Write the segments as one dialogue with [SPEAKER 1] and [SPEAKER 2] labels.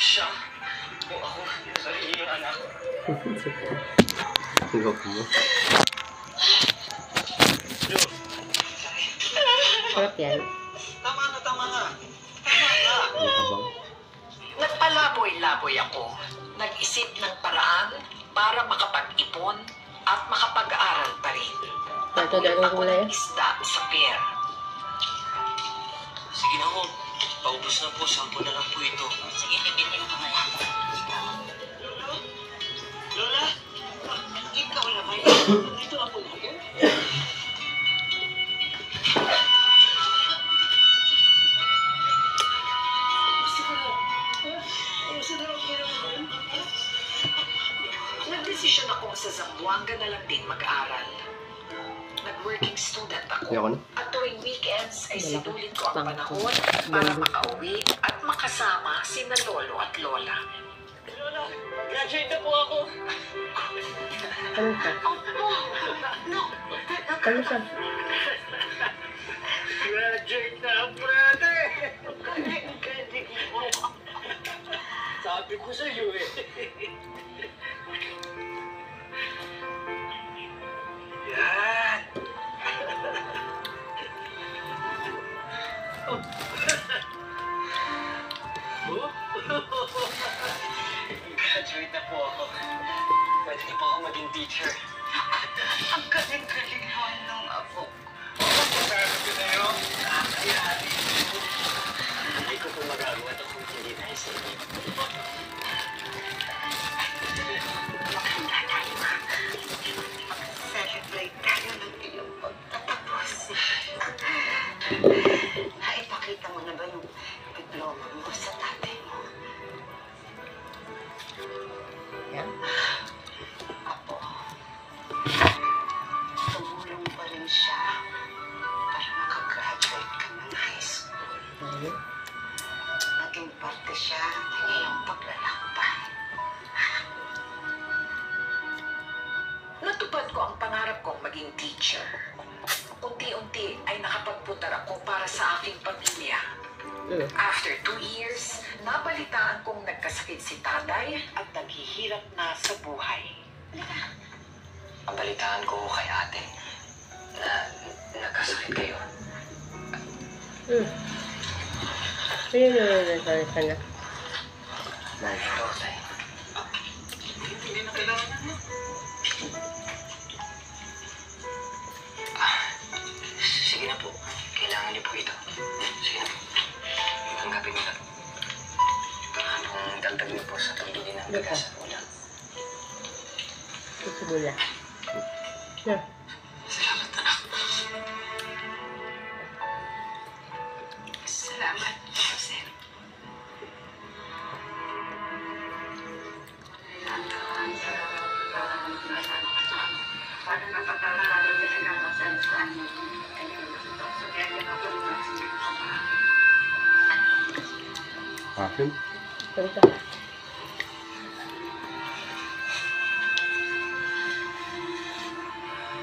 [SPEAKER 1] Siya o ako yung sarili yung anak.
[SPEAKER 2] Higop mo.
[SPEAKER 3] Sarap yan.
[SPEAKER 1] Tama na. Tama na.
[SPEAKER 4] Nagpalaboy-laboy ako. Nag-isip ng paraan para makapag-ipon at makapag-aaral pa rin.
[SPEAKER 3] Ito dahil
[SPEAKER 4] Ako
[SPEAKER 3] kulay.
[SPEAKER 4] ng isda sa pier.
[SPEAKER 1] Sige na ho. Paubos na po. 10 na lang po ito.
[SPEAKER 4] Sige, bibigyan ko ngayon.
[SPEAKER 1] Lola? Ikaw na ba? Dito ako na po.
[SPEAKER 4] Nagdesisyon akong sa Zamboanga na lang din mag-aral. Nag-working student ako.
[SPEAKER 2] Ayoko na.
[SPEAKER 4] At tuwing weekends ay sinulit ko ang
[SPEAKER 3] Pang-
[SPEAKER 4] panahon para makauwi at makasama sina lolo at lola.
[SPEAKER 1] Lola, graduate na po ako.
[SPEAKER 3] Ano siya? Ano siya?
[SPEAKER 1] Graduate na ang brother. Sabi ko sa iyo eh. Yan. Graduate na po ako. Pwede na po ako maging teacher.
[SPEAKER 4] Ang galing-galing naman ng apo.
[SPEAKER 1] Sabi ko na yun. Kakayanin. Hindi ko po magagawa ito kung hindi dahil sa inyo.
[SPEAKER 4] Maganda tayo. Mag-celebrate tayo ng iyong pagtatapos. Naipakita mo na ba yung diploma mo sa tatay mo?
[SPEAKER 3] Yan.
[SPEAKER 4] Apo, tumulong pa rin siya para makagraduate ka ng high school.
[SPEAKER 3] Ayun.
[SPEAKER 4] Naging parte siya ng iyong paglalakbay. Natupad ko ang pangarap kong maging teacher. Unti-unti ay nakapagputar ako para sa aking pamilya. After 2 years, nabalitaan kong nagkasakit si tatay at naghihirap na sa buhay.
[SPEAKER 1] Pabalitaan ko kay ate na nagkasakit kayo.
[SPEAKER 3] Ayun na sana.
[SPEAKER 1] Ito, tay. Hindi na kailangan mo. Sige na po. Kailangan niyo po ito. Sige na po. Tanggapin niyo na po. Anong dagdag niyo po sa pambili ng bigas at ulam?
[SPEAKER 3] Ito bula. Yan.
[SPEAKER 1] Salamat, anak.
[SPEAKER 4] Salamat, Jose.
[SPEAKER 2] Akin?
[SPEAKER 3] Salita.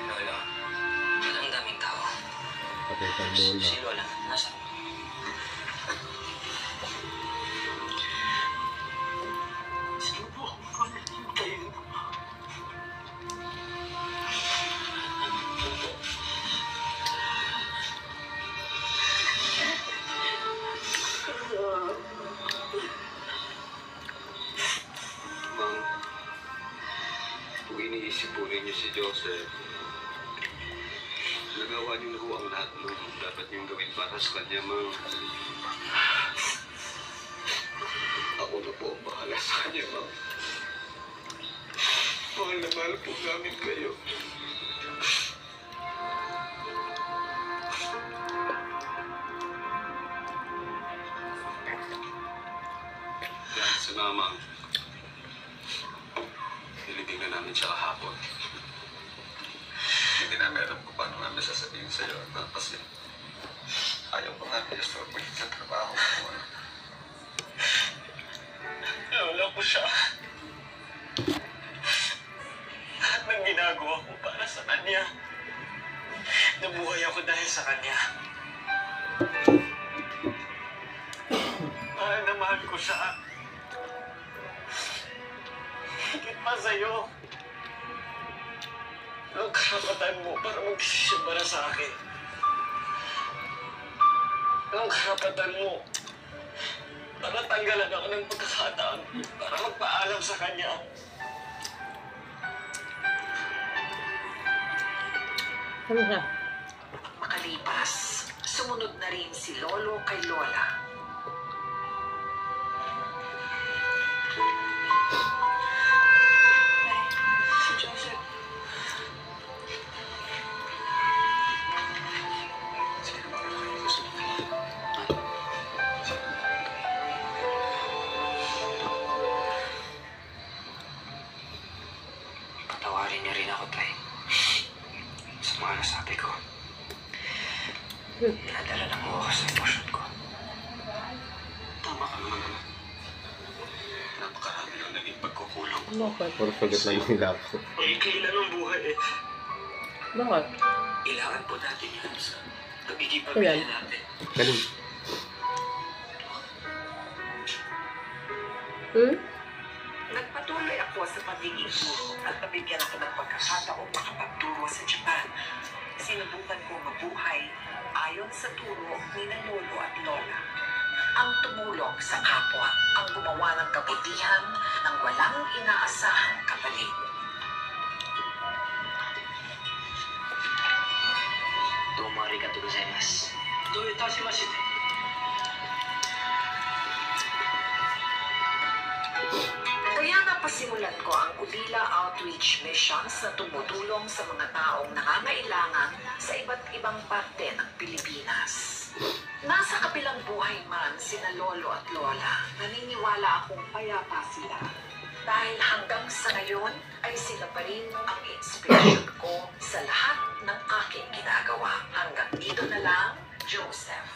[SPEAKER 1] Lola, ba't ang daming tao?
[SPEAKER 2] Patay sa lola.
[SPEAKER 1] Si Lola, nasa? Sige po, hintayin mo.
[SPEAKER 5] Ma'am, kung iniisip po ninyo si Joseph, nagawa niyo na ho ang lahat ng dapat niyong gawin para sa kanya, ma'am. Ako na po ang bahala sa kanya, ma'am. Mahal na mahal po namin kayo. Dahil sa mama, nilibing na namin siya kahapon. Hindi namin alam kung paano namin sasabihin sa'yo, anak, kasi ayaw ko namin istorbohin sa trabaho ko.
[SPEAKER 1] Lola ko siya. Lahat ng ginagawa ko para sa kanya. Nabuhay ako dahil sa kanya. Mahal na mahal ko siya. Higit pa sa'yo. Anong karapatan mo para mag-desisyon para sa akin? Anong karapatan mo para tanggalan ako ng pagkakataon para magpaalam sa kanya?
[SPEAKER 3] Ano siya?
[SPEAKER 4] Makalipas, sumunod na rin si Lolo kay Lola.
[SPEAKER 1] Si Joseph. Sino ba ang gusto mo? Patawarin niyo rin ako, Tay. Sa mga nasabi ko. Nadala lang mo ako sa emosyon ko.
[SPEAKER 5] Tama ka naman, anak. Napakarami ng naging pagkukulang ko.
[SPEAKER 3] Bakit?
[SPEAKER 2] Puro sagot lang nila ako.
[SPEAKER 1] Maikli lang ang buhay eh.
[SPEAKER 3] Bakit?
[SPEAKER 1] Kailangan po natin yan sa pagiging
[SPEAKER 3] Ilan?
[SPEAKER 1] pamilya natin.
[SPEAKER 2] Ganun.
[SPEAKER 3] Hmm?
[SPEAKER 4] Nagpatuloy ako sa pagiging guro at nabigyan ako ng pagkakataong makapagturo sa Japan. Sinubukan ko mabuhay ayon sa turo ni na Lolo at Lola. Ang tumulong sa kapwa, ang gumawa ng kabutihan ng walang inaasahang kapalit.
[SPEAKER 1] Domo arigatou gozaimasu. Doyo itashimashite.
[SPEAKER 4] Kaya napasimulan ko ang Ulila Outreach Missions na tumutulong sa mga taong nangangailangan sa iba't ibang parte ng Pilipinas. Nasa kabilang buhay man sina Lolo at Lola, naniniwala akong payapa sila. Dahil hanggang sa ngayon ay sila pa rin ang inspirasyon ko sa lahat ng aking ginagawa. Hanggang dito na lang, Joseph.